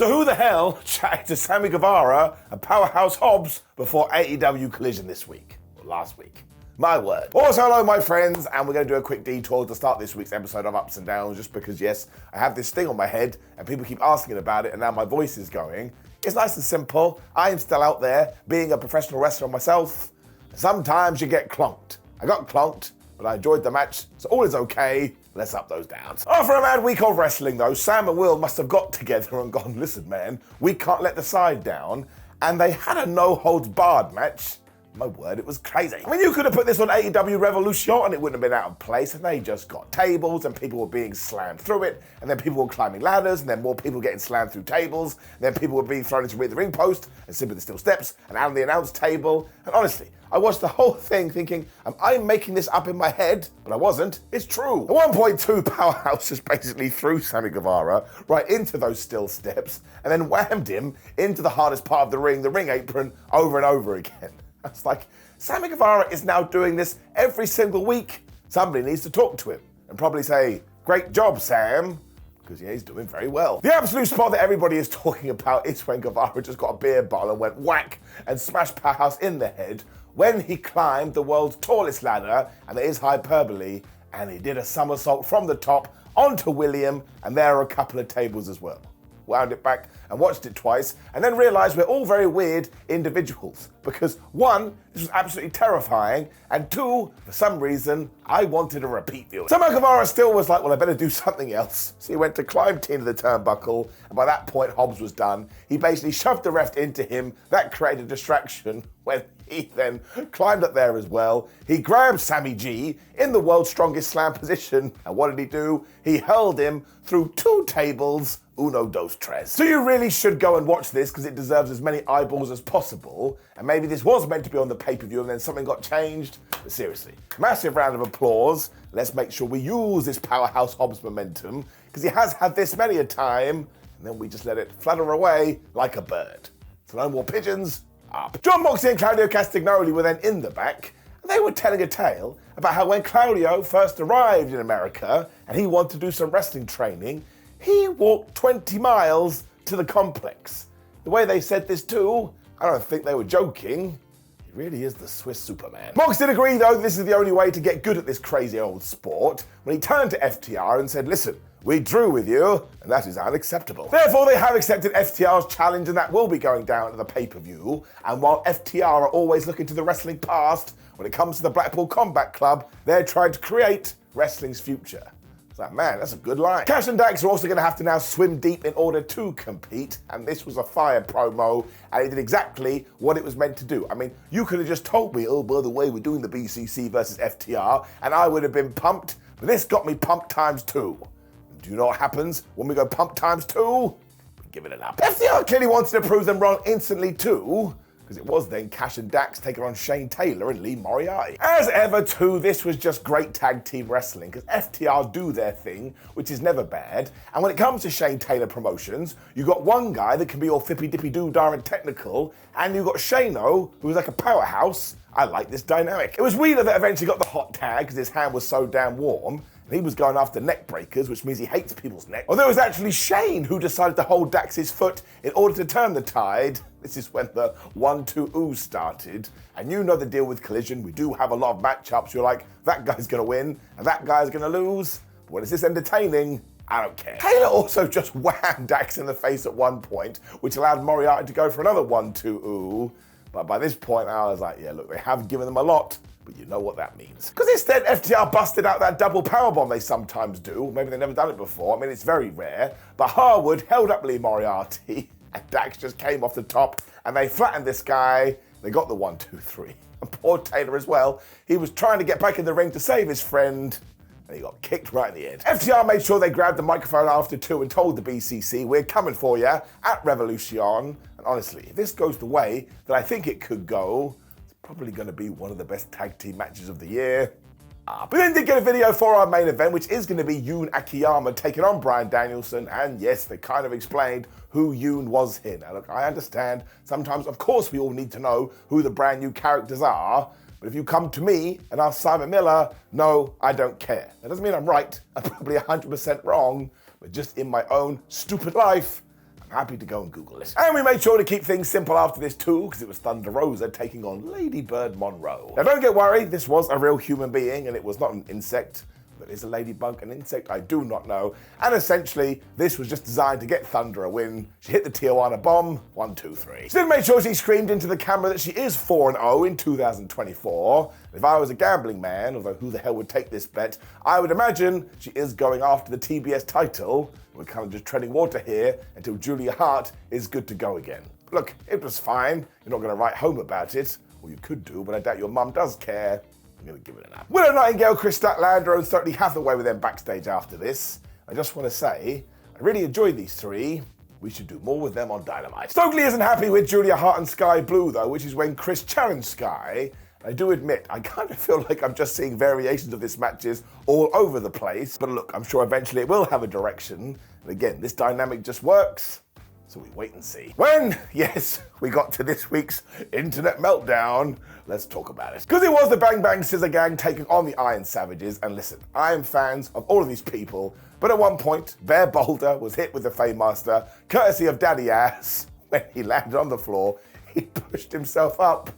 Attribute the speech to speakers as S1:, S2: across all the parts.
S1: So who the hell chatted to Sammy Guevara and Powerhouse Hobbs before AEW Collision this week? Or last week? My word. Also, hello, my friends, and we're going to do a quick detour to start this week's episode of Ups and Downs, just because, yes, I have this thing on my head, and people keep asking about it, and now my voice is going. It's nice and simple. I am still out there, being a professional wrestler myself. Sometimes you get clonked. I got clonked, but I enjoyed the match, so all is okay. Let's up those downs. After a mad week of wrestling, though, Sam and Will must have got together and gone, listen, man, we can't let the side down, and they had a no-holds-barred match. My word, it was crazy. I mean, you could have put this on AEW Revolution and it wouldn't have been out of place, and they just got tables and people were being slammed through it, and then people were climbing ladders, and then more people getting slammed through tables, and then people were being thrown into the ring post and simply the steel steps and out on the announce table. And honestly, I watched the whole thing thinking, am I making this up in my head? But I wasn't. It's true. At one point, two powerhouses basically threw Sammy Guevara right into those steel steps and then whammed him into the hardest part of the ring apron, over and over again. I was like, Sammy Guevara is now doing this every single week. Somebody needs to talk to him and probably say, great job, Sam. Because, yeah, he's doing very well. The absolute spot that everybody is talking about is when Guevara just got a beer bottle and went whack and smashed Powerhouse in the head when he climbed the world's tallest ladder, and it is hyperbole, and he did a somersault from the top onto William, and there are a couple of tables as well. Wound it back and watched it twice, and then realised we're all very weird individuals. Because one, this was absolutely terrifying, and two, for some reason, I wanted a repeat viewing. So Guevara still was like, well, I better do something else. So he went to climb into the turnbuckle, and by that point, Hobbs was done. He basically shoved the ref into him. That created a distraction when he then climbed up there as well. He grabbed Sammy G in the world's strongest slam position, and what did he do? He hurled him through two tables, uno, dos, tres. So you really should go and watch this because it deserves as many eyeballs as possible. And maybe this was meant to be on the pay-per-view and then something got changed. But seriously, massive round of applause. Let's make sure we use this Powerhouse Hobbs momentum because he has had this many a time, and then we just let it flutter away like a bird. So no more pigeons, up. John Moxley and Claudio Castagnoli were then in the back, and they were telling a tale about how when Claudio first arrived in America and he wanted to do some wrestling training, he walked 20 miles to the complex. The way they said this too, I don't think they were joking. He really is the Swiss Superman. Mox did agree though this is the only way to get good at this crazy old sport when he turned to FTR and said, listen, we drew with you, and that is unacceptable. Therefore, they have accepted FTR's challenge, and that will be going down at the pay-per-view. And while FTR are always looking to the wrestling past, when it comes to the Blackpool Combat Club, they're trying to create wrestling's future. It's like, man, that's a good line. Cash and Dax are also going to have to now swim deep in order to compete, and this was a fire promo, and it did exactly what it was meant to do. I mean, you could have just told me, oh, by the way, we're doing the BCC versus FTR, and I would have been pumped, but this got me pumped times two. Do you know what happens when we go pump times two? Give it an up. FTR clearly wanted to prove them wrong instantly too, because it was then Cash and Dax taking on Shane Taylor and Lee Moriarty. As ever too, this was just great tag team wrestling, because FTR do their thing, which is never bad, and when it comes to Shane Taylor promotions, you got one guy that can be all fippy-dippy-doo-dah and technical, and you got Shano, who's like a powerhouse. I like this dynamic. It was Wheeler that eventually got the hot tag, because his hand was so damn warm, he was going after neck breakers, which means he hates people's neck. Although it was actually Shane who decided to hold Dax's foot in order to turn the tide. This is when the 1-2 started. And you know the deal with Collision. We do have a lot of matchups. You're like, that guy's going to win and that guy's going to lose. But when it's this entertaining, I don't care. Taylor also just whammed Dax in the face at one point, which allowed Moriarty to go for another 1-2. But by this point, I was like, yeah, look, they have given them a lot. But you know what that means. Because instead, FTR busted out that double powerbomb they sometimes do. Maybe they've never done it before. I mean, it's very rare. But Harwood held up Lee Moriarty, and Dax just came off the top, and they flattened this guy. They got the 1-2-3. And poor Taylor as well. He was trying to get back in the ring to save his friend, and he got kicked right in the head. FTR made sure they grabbed the microphone after two and told the BCC, we're coming for you at Revolution. And honestly, if this goes the way that I think it could go, probably going to be one of the best tag team matches of the year. We then did get a video for our main event, which is going to be Yoon Akiyama taking on Bryan Danielson, and yes, they kind of explained who Yoon was here. Now look, I understand, sometimes of course we all need to know who the brand new characters are, but if you come to me and ask Simon Miller, no, I don't care. That doesn't mean I'm right, I'm probably 100% wrong, but just in my own stupid life, happy to go and Google it. And we made sure to keep things simple after this too, because it was Thunder Rosa taking on Ladybird Monroe. Now don't get worried, this was a real human being and it was not an insect. But is a ladybug an insect? I do not know. And essentially, this was just designed to get Thunder a win. She hit the Tijuana bomb, 1, 2, 3. She then made sure she screamed into the camera that she is 4-0 in 2024. If I was a gambling man, although who the hell would take this bet, I would imagine she is going after the TBS title. We're kind of just treading water here until Julia Hart is good to go again. Look, it was fine. You're not going to write home about it. Well, you could do, but I doubt your mum does care. I'm going to give it an app. Willow Nightingale, Chris Statlander, and certainly Hathaway were then backstage after this. I just want to say, I really enjoyed these three. We should do more with them on Dynamite. Stokely isn't happy with Julia Hart and Sky Blue, though, which is when Chris challenged Sky. I do admit, I kind of feel like I'm just seeing variations of this matches all over the place. But look, I'm sure eventually it will have a direction. And again, this dynamic just works. So we wait and see. When, yes, we got to this week's internet meltdown, let's talk about it. Because it was the Bang Bang Scissor Gang taking on the Iron Savages, and listen, I am fans of all of these people, but at one point, Bear Boulder was hit with the Faymaster, courtesy of Daddy Ass. When he landed on the floor, he pushed himself up,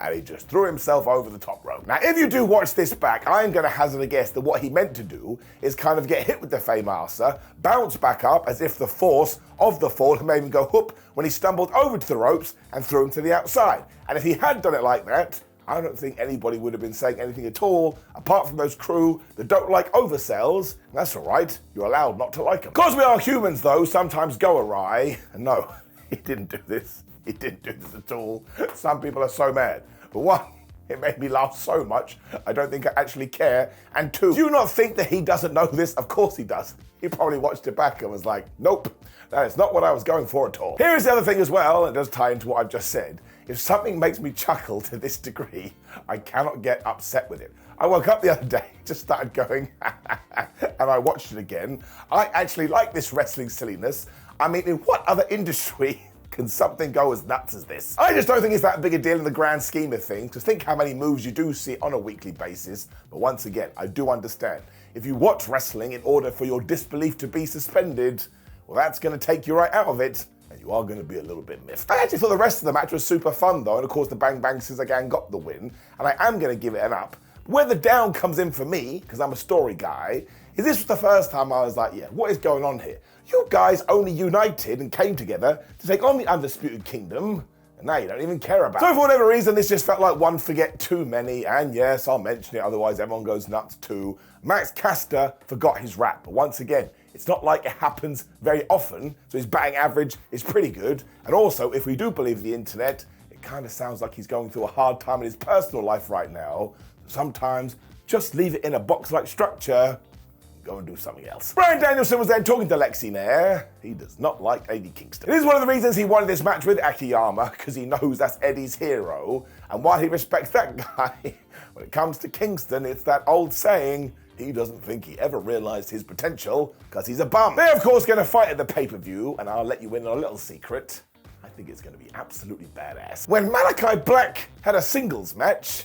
S1: and he just threw himself over the top rope. Now, if you do watch this back, I am going to hazard a guess that what he meant to do is kind of get hit with the Faymaster, bounce back up as if the force of the fall had made him go whoop when he stumbled over to the ropes and threw him to the outside. And if he had done it like that, I don't think anybody would have been saying anything at all, apart from those crew that don't like oversells. And that's all right, you're allowed not to like them. Because we are humans, though, sometimes go awry. And no, he didn't do this. He didn't do this at all. Some people are so mad. But one, it made me laugh so much, I don't think I actually care. And two, do you not think that he doesn't know this? Of course he does. He probably watched it back and was like, nope, that is not what I was going for at all. Here is the other thing as well, and it does tie into what I've just said. If something makes me chuckle to this degree, I cannot get upset with it. I woke up the other day, just started going, and I watched it again. I actually like this wrestling silliness. I mean, in what other industry can something go as nuts as this? I just don't think it's that big a deal in the grand scheme of things, because think how many moves you do see on a weekly basis. But once again, I do understand. If you watch wrestling in order for your disbelief to be suspended, well, that's going to take you right out of it, and you are going to be a little bit miffed. I actually thought the rest of the match was super fun, though, and of course the Bang Bang Scissor Gang got the win, and I am going to give it an up. Where the down comes in for me, because I'm a story guy, is this was the first time I was like, yeah, what is going on here? You guys only united and came together to take on the Undisputed Kingdom, and now you don't even care about it. So for whatever reason, this just felt like one forget too many, and yes, I'll mention it, otherwise everyone goes nuts too. Max Caster forgot his rap, but once again, it's not like it happens very often, so his batting average is pretty good, and also, if we do believe the internet, it kind of sounds like he's going through a hard time in his personal life right now. Sometimes, just leave it in a box-like structure, go and do something else. Bryan Danielson was then talking to Lexi Nair. He does not like Eddie Kingston. It is one of the reasons he wanted this match with Akiyama, because he knows that's Eddie's hero. And while he respects that guy, when it comes to Kingston, it's that old saying, he doesn't think he ever realized his potential, because he's a bum. They're of course going to fight at the pay-per-view, and I'll let you in on a little secret. I think it's going to be absolutely badass. When Malachi Black had a singles match,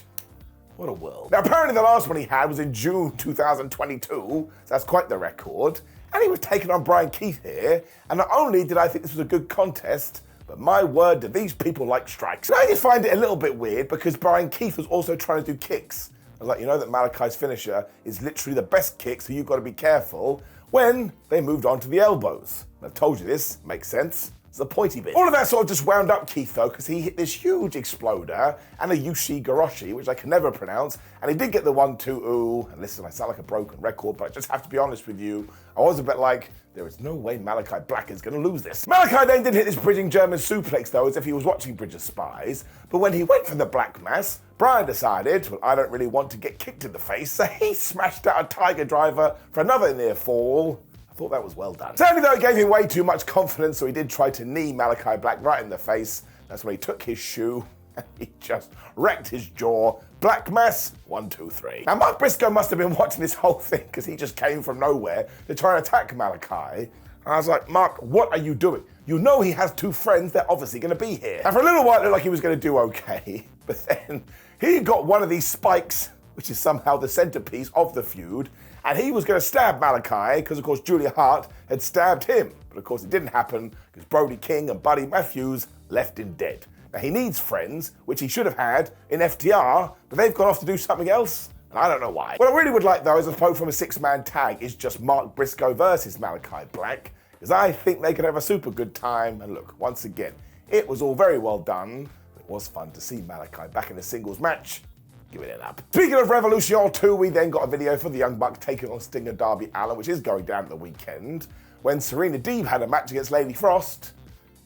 S1: what a world. Now, apparently the last one he had was in June 2022, so that's quite the record. And he was taking on Brian Keith here, and not only did I think this was a good contest, but my word, do these people like strikes. And I just find it a little bit weird, because Brian Keith was also trying to do kicks. I was like, you know that Malakai's finisher is literally the best kick, so you've got to be careful, when they moved on to the elbows. And I've told you this, makes sense. It's the pointy bit. All of that sort of just wound up Keith, though, because he hit this huge exploder and a Yushi Goroshi, which I can never pronounce, and he did get the 1-2 ooh. And listen, I sound like a broken record, but I just have to be honest with you. I was a bit like, there is no way Malachi Black is going to lose this. Malachi then did hit this bridging German suplex, though, as if he was watching Bridge of Spies. But when he went for the Black Mass, Bryan decided, well, I don't really want to get kicked in the face, so he smashed out a Tiger Driver for another near fall. I thought that was well done. Sadly, though, it gave him way too much confidence, so he did try to knee Malachi Black right in the face. That's when he took his shoe and he just wrecked his jaw. Black Mass, 1, 2, 3. Now, Mark Briscoe must have been watching this whole thing, because he just came from nowhere to try and attack Malachi. And I was like, Mark, what are you doing? You know he has two friends, they're obviously going to be here. And for a little while, it looked like he was going to do okay. But then he got one of these spikes, which is somehow the centerpiece of the feud, And he was going to stab Malakai because, of course, Julia Hart had stabbed him. But, of course, it didn't happen because Brody King and Buddy Matthews left him dead. Now, he needs friends, which he should have had in FTR, but they've gone off to do something else. And I don't know why. What I really would like, though, is a quote from a six-man tag is just Mark Briscoe versus Malachi Black, because I think they could have a super good time. And look, once again, it was all very well done. It was fun to see Malachi back in a singles match. Giving it up. Speaking of Revolution 2, we then got a video for the Young Bucks taking on Sting and Darby Allin, which is going down at the weekend, when Serena Deeb had a match against Lady Frost.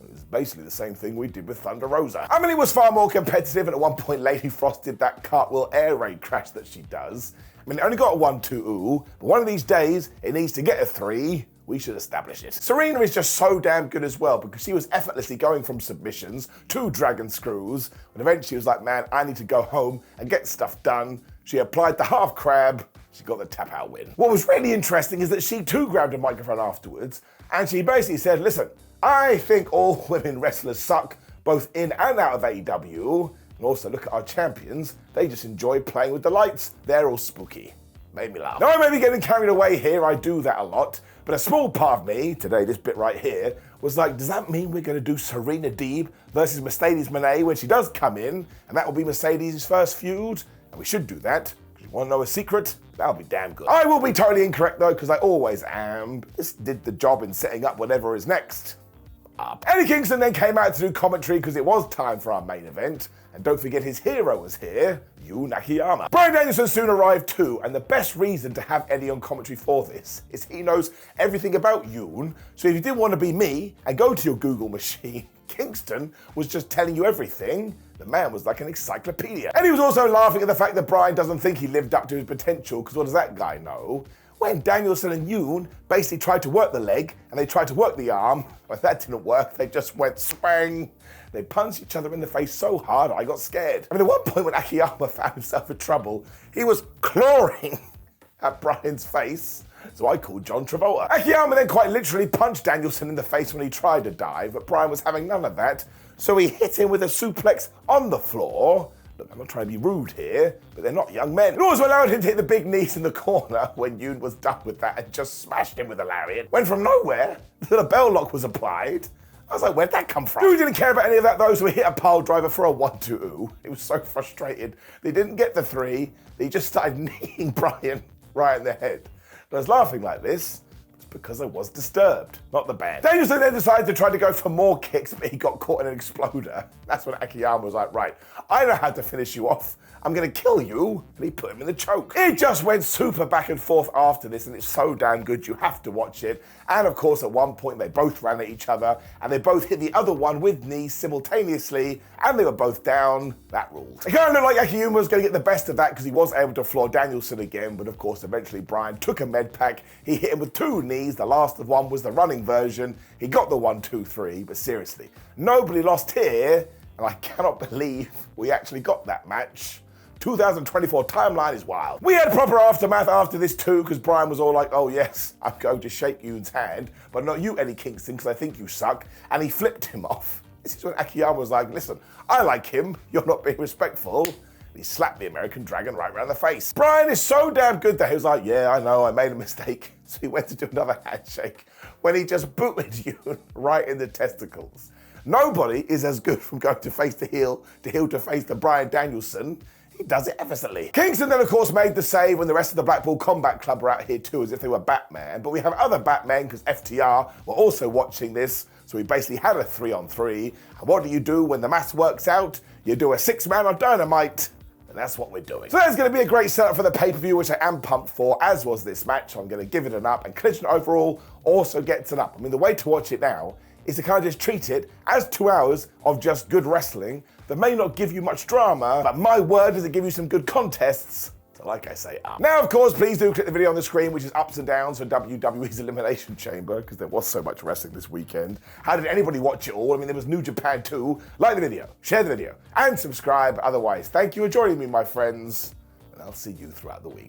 S1: It was basically the same thing we did with Thunder Rosa. I mean, it was far more competitive, and at one point Lady Frost did that cartwheel air raid crash that she does. I mean, it only got a 1-2, but one of these days it needs to get a 3. We should establish it. Serena is just so damn good as well, because she was effortlessly going from submissions to dragon screws, when eventually she was like, man, I need to go home and get stuff done. She applied the half crab, she got the tap out win. What was really interesting is that she too grabbed a microphone afterwards, and she basically said, listen, I think all women wrestlers suck, both in and out of AEW, and also look at our champions, they just enjoy playing with the lights, they're all spooky. Made me laugh. Now, I may be getting carried away here, I do that a lot, but a small part of me, today, this bit right here, was like, does that mean we're going to do Serena Deeb versus Mercedes Moné when she does come in, and that will be Mercedes' first feud? And we should do that. If you want to know a secret, that'll be damn good. I will be totally incorrect though, because I always am. This did the job in setting up whatever is next. Eddie Kingston then came out to do commentary because it was time for our main event. And don't forget his hero was here, Akiyama. Bryan Danielson soon arrived too, and the best reason to have Eddie on commentary for this is he knows everything about Yoon. So if you didn't want to be me and go to your Google machine, Kingston was just telling you everything. The man was like an encyclopedia. And he was also laughing at the fact that Bryan doesn't think he lived up to his potential, because what does that guy know? When Danielson and Yoon basically tried to work the leg and they tried to work the arm, but that didn't work, they just went spang. They punched each other in the face so hard I got scared. I mean, at one point when Akiyama found himself in trouble, he was clawing at Bryan's face, so I called John Travolta. Akiyama then quite literally punched Danielson in the face when he tried to dive, but Bryan was having none of that, so he hit him with a suplex on the floor. Look, I'm not trying to be rude here, but they're not young men. It also allowed him to hit the big knees in the corner when Yoon was done with that and just smashed him with a lariat. When from nowhere, the bell lock was applied. I was like, where'd that come from? Who didn't care about any of that, though, so he hit a pile driver for a 1-2. He was so frustrated. They didn't get the 3. They just started kneeing Bryan right in the head. And I was laughing like this because I was disturbed, not the band. Danielson then decided to try to go for more kicks, but he got caught in an exploder. That's when Akiyama was like, right, I know how to finish you off. I'm gonna kill you. And he put him in the choke. It just went super back and forth after this, and it's so damn good, you have to watch it. And of course, at one point, they both ran at each other, and they both hit the other one with knees simultaneously, and they were both down. That ruled. It kind of looked like Akiyama was gonna get the best of that because he was able to floor Danielson again, but of course, eventually Bryan took a med pack. He hit him with 2 knees. The last of one was the running version. He got the 1-2-3, but seriously, nobody lost here, and I cannot believe we actually got that match. 2024 timeline is wild. We had proper aftermath after this too, because Bryan was all like, oh yes, I'm going to shake Yoon's hand, but not you, Eddie Kingston, because I think you suck, and he flipped him off. This is when Akiyama was like, listen, I like him, you're not being respectful. And he slapped the American Dragon right around the face. Bryan is so damn good that he was like, yeah, I know, I made a mistake. So he went to do another handshake when he just booted Yoon right in the testicles. Nobody is as good from going to face to heel to face to Bryan Danielson. He does it effortlessly. Kingston then, of course, made the save when the rest of the Blackpool Combat Club were out here too, as if they were Batman. But we have other Batmen, because FTR were also watching this, so we basically had a 3-on-3. And what do when the maths works out? You do a 6-man on Dynamite. And that's what we're doing. So that's going to be a great setup for the pay-per-view, which I am pumped for, as was this match. So I'm going to give it an up, and Collision overall also gets an up. I mean, the way to watch it now is to kind of just treat it as 2 hours of just good wrestling that may not give you much drama, but my word, does it give you some good contests. So like I say, up. Now, of course, please do click the video on the screen, which is ups and downs for WWE's Elimination Chamber, because there was so much wrestling this weekend. How did anybody watch it all? I mean, there was New Japan too. Like the video, share the video, and subscribe. Otherwise, thank you for joining me, my friends, and I'll see you throughout the week.